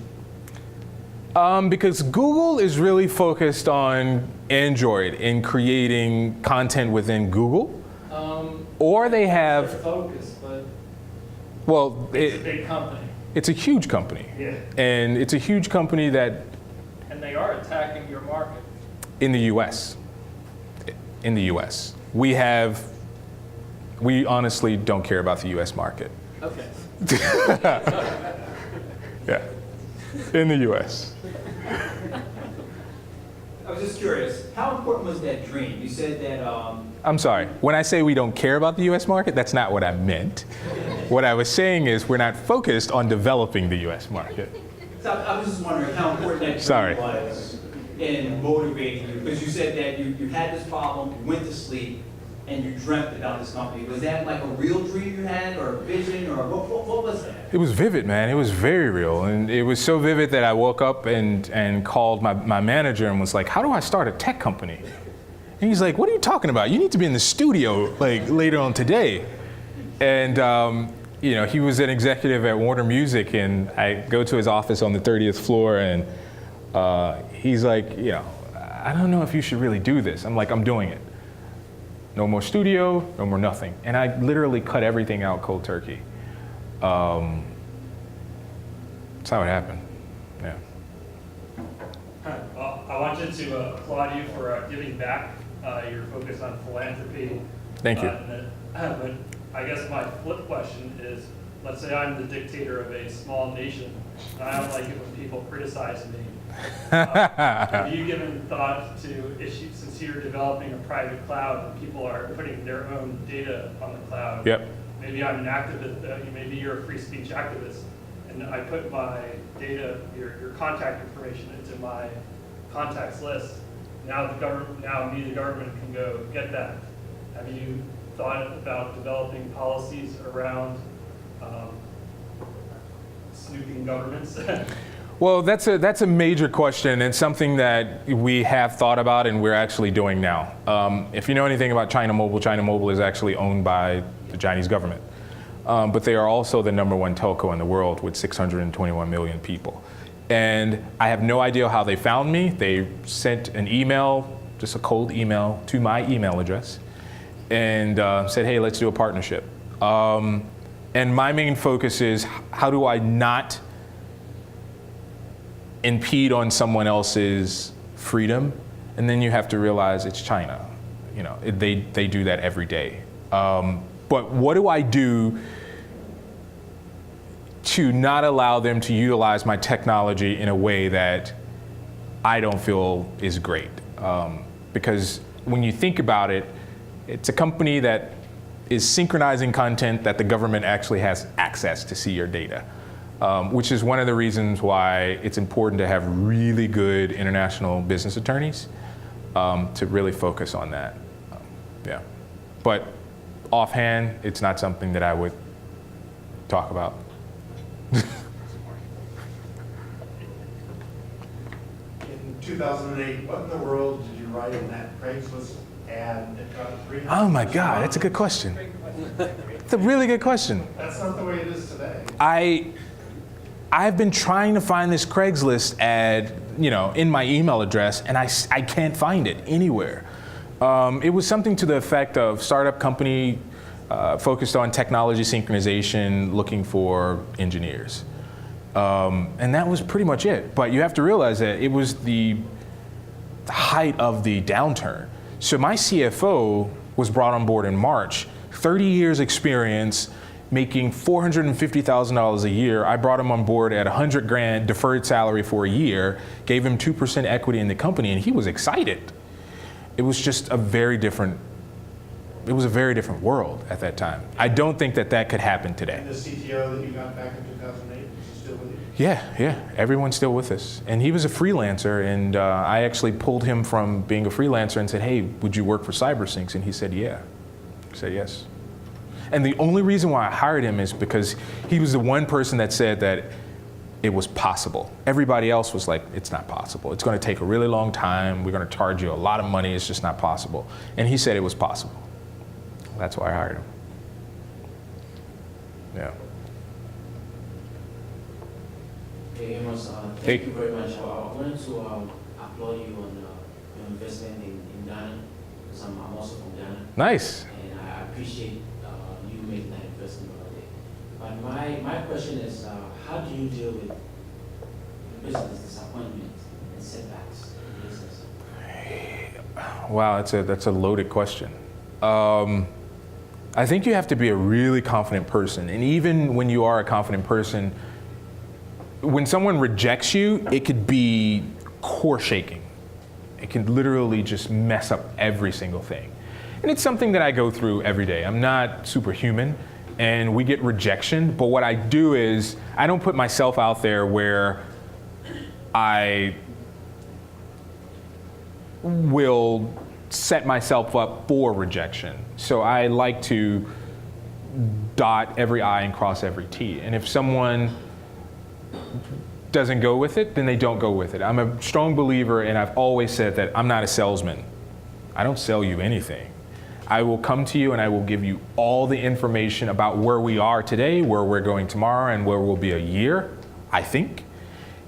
Because Google is really focused on Android and creating content within Google. Or they have... Their focus, but well, it's a big company. It's a huge company. Yeah. And it's a huge company that... And they are attacking your market. In the US. In the US. We honestly don't care about the US market. Okay. Yeah. In the US. I was just curious, how important was that dream? You said that... I'm sorry. When I say we don't care about the US market, that's not what I meant. What I was saying is we're not focused on developing the US market. So I was just wondering how important that dream was in motivating you. Because you said that you had this problem, you went to sleep, and you dreamt about this company. Was that like a real dream you had, or a vision, or what was that? It was vivid, man. It was very real. And it was so vivid that I woke up and called my manager and was like, how do I start a tech company? And he's like, what are you talking about? You need to be in the studio like later on today. And you know, he was an executive at Warner Music, and I go to his office on the 30th floor, and he's like, you know, I don't know if you should really do this. I'm like, I'm doing it. No more studio, no more nothing. And I literally cut everything out cold turkey. That's how it happened. Yeah. Well, I wanted to applaud you for giving back. Your focus on philanthropy. Thank you. But I guess my flip question is, let's say I'm the dictator of a small nation, and I don't like it when people criticize me. Have you given thought to issues, since you're developing a private cloud and people are putting their own data on the cloud? Yep. Maybe I'm an activist, maybe you're a free speech activist, and I put my data, your contact information into my contacts list. now the government can go get that. Have you thought about developing policies around snooping governments? Well, that's a major question and something that we have thought about and we're actually doing now. If you know anything about China Mobile is actually owned by the Chinese government. But they are also the #1 telco in the world with 621 million people. And I have no idea how they found me. They sent an email, just a cold email, to my email address and said, hey, let's do a partnership. And my main focus is, how do I not impede on someone else's freedom? And then you have to realize it's China. You know, they do that every day. But what do I do to not allow them to utilize my technology in a way that I don't feel is great? Because when you think about it, it's a company that is synchronizing content that the government actually has access to see your data, which is one of the reasons why it's important to have really good international business attorneys to really focus on that. Yeah, but offhand, it's not something that I would talk about. In 2008, what in the world did you write in that Craigslist ad that got 300? Oh my God, that's a good question. It's a really good question. That's not the way it is today. I've been trying to find this Craigslist ad, you know, in my email address, and I can't find it anywhere. It was something to the effect of startup company focused on technology synchronization, looking for engineers. And that was pretty much it. But you have to realize that it was the height of the downturn. So my CFO was brought on board in March, 30 years experience, making $450,000 a year. I brought him on board at $100,000 deferred salary for a year, gave him 2% equity in the company, and he was excited. It was just a very different world at that time. I don't think that could happen today. And the CTO that you got back in 2008, is he still with you? Yeah, everyone's still with us. And he was a freelancer, and I actually pulled him from being a freelancer and said, hey, would you work for CyberSynchs? And he said, yeah. I said, yes. And the only reason why I hired him is because he was the one person that said that it was possible. Everybody else was like, it's not possible. It's going to take a really long time. We're going to charge you a lot of money. It's just not possible. And he said it was possible. That's why I hired him. Yeah. Hey, Amos, thank you very much. I wanted to applaud you on your investment in Ghana, because I'm also from Ghana. Nice. And I appreciate you making that investment over there. But my question is, how do you deal with business disappointment and setbacks in business? Wow, that's a loaded question. I think you have to be a really confident person. And even when you are a confident person, when someone rejects you, it could be core shaking. It can literally just mess up every single thing. And it's something that I go through every day. I'm not superhuman, and we get rejection. But what I do is I don't put myself out there where I will set myself up for rejection. So I like to dot every I and cross every T. And if someone doesn't go with it, then they don't go with it. I'm a strong believer, and I've always said that I'm not a salesman. I don't sell you anything. I will come to you and I will give you all the information about where we are today, where we're going tomorrow, and where we'll be a year, I think.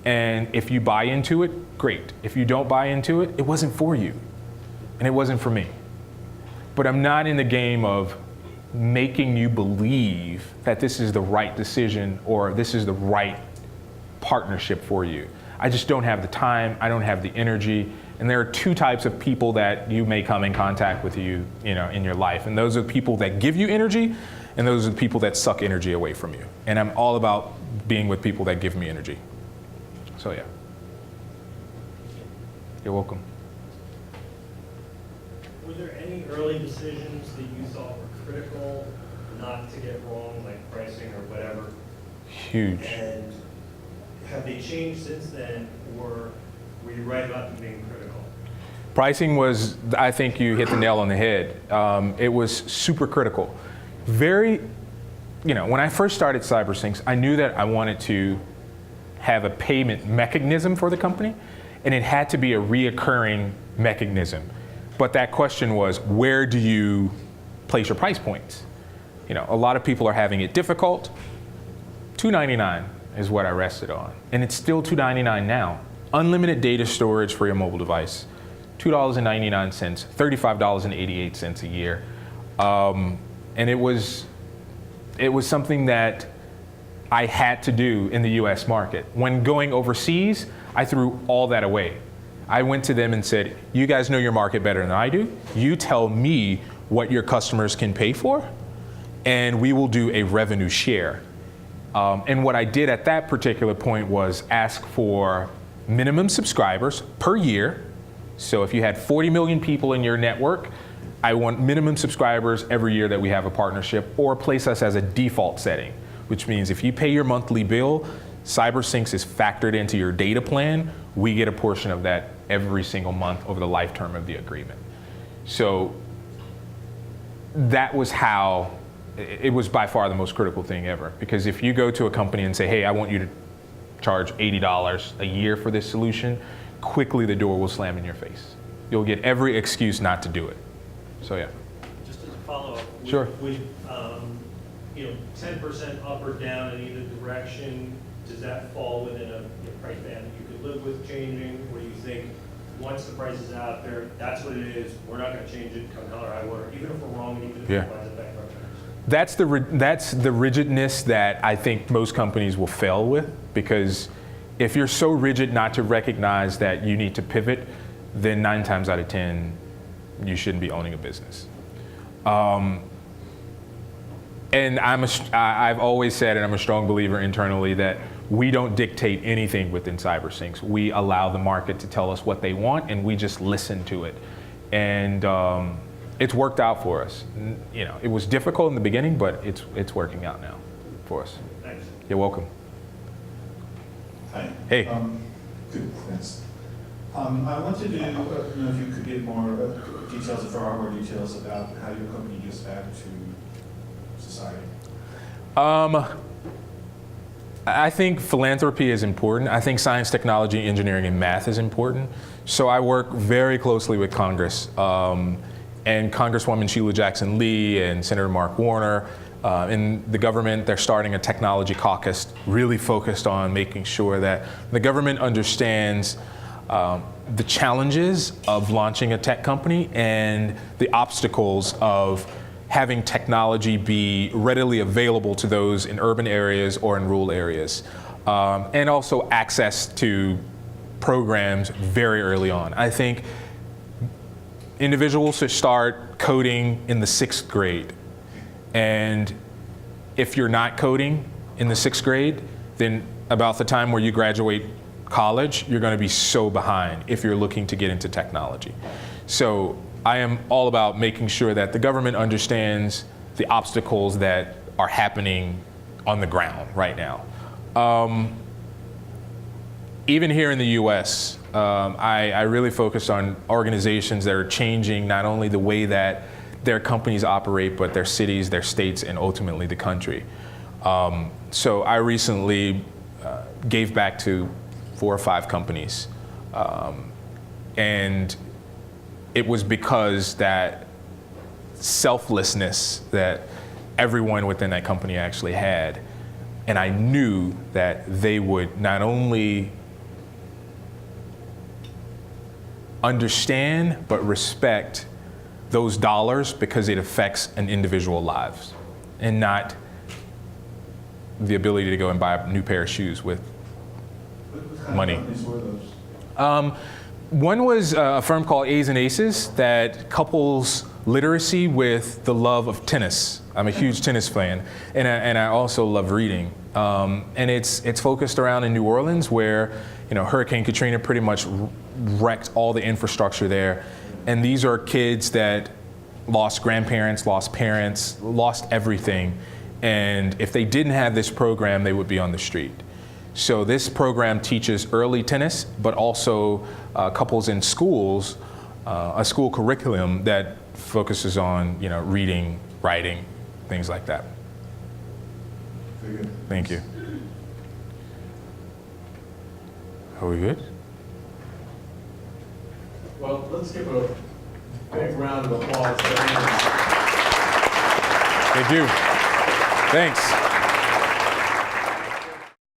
And if you buy into it, great. If you don't buy into it, it wasn't for you. And it wasn't for me. But I'm not in the game of making you believe that this is the right decision or this is the right partnership for you. I just don't have the time, I don't have the energy, and there are two types of people that you may come in contact with in your life. And those are the people that give you energy, and those are the people that suck energy away from you. And I'm all about being with people that give me energy. So yeah. You're welcome. Were there any early decisions that you thought were critical not to get wrong, like pricing or whatever? Huge. And have they changed since then, or were you right about them being critical? Pricing was, I think you hit the nail on the head. It was super critical. Very, when I first started CyberSynchs, I knew that I wanted to have a payment mechanism for the company, and it had to be a reoccurring mechanism. But that question was, where do you place your price points? A lot of people are having it difficult. $2.99 is what I rested on, and it's still $2.99 now. Unlimited data storage for your mobile device, $2.99, $35.88 a year. And it was something that I had to do in the US market. When going overseas, I threw all that away. I went to them and said, you guys know your market better than I do. You tell me what your customers can pay for, and we will do a revenue share. And what I did at that particular point was ask for minimum subscribers per year. So if you had 40 million people in your network, I want minimum subscribers every year that we have a partnership, or place us as a default setting, which means if you pay your monthly bill, CyberSynchs is factored into your data plan. We get a portion of that every single month over the life term of the agreement. So that was how, it was by far the most critical thing ever. Because if you go to a company and say, hey, I want you to charge $80 a year for this solution, quickly the door will slam in your face. You'll get every excuse not to do it. So yeah. Just as a follow-up. Sure. Would 10% up or down in either direction, does that fall within a price band that you could live with changing? Or do you think once the price is out there, that's what it is, we're not going to change it come hell or high water, even if we're wrong, even if it provides a bankrupt? That's the rigidness that I think most companies will fail with, because if you're so rigid not to recognize that you need to pivot, then 9 times out of 10, you shouldn't be owning a business. And I've always said, and I'm a strong believer internally, that we don't dictate anything within CyberSynchs. We allow the market to tell us what they want, and we just listen to it. And it's worked out for us. It was difficult in the beginning, but it's working out now for us. Thanks. You're welcome. Hi. Hey. Good, thanks. I wanted to know if you could give more details, if there are more details, about how your company gives back to society. I think philanthropy is important. I think science, technology, engineering, and math is important. So I work very closely with Congress, and Congresswoman Sheila Jackson Lee and Senator Mark Warner. In the government, they're starting a technology caucus really focused on making sure that the government understands the challenges of launching a tech company and the obstacles of having technology be readily available to those in urban areas or in rural areas. And also access to programs very early on. I think individuals should start coding in the 6th grade. And if you're not coding in the 6th grade, then about the time where you graduate college, you're going to be so behind if you're looking to get into technology. So I am all about making sure that the government understands the obstacles that are happening on the ground right now. Even here in the US, I really focus on organizations that are changing not only the way that their companies operate, but their cities, their states, and ultimately the country. So I recently gave back to 4 or 5 companies. And it was because that selflessness that everyone within that company actually had. And I knew that they would not only understand, but respect those dollars because it affects an individual lives and not the ability to go and buy a new pair of shoes with money. What kind of companies were those? One was a firm called A's and Aces that couples literacy with the love of tennis. I'm a huge tennis fan, and I also love reading. And it's focused around in New Orleans, where Hurricane Katrina pretty much wrecked all the infrastructure there. And these are kids that lost grandparents, lost parents, lost everything. And if they didn't have this program, they would be on the street. So this program teaches early tennis, but also couples in schools a school curriculum that focuses on, you know, reading, writing, things like that. Very good. Thank you. Are we good? Well, let's give a big round of applause to Amos. Thank you. Thanks.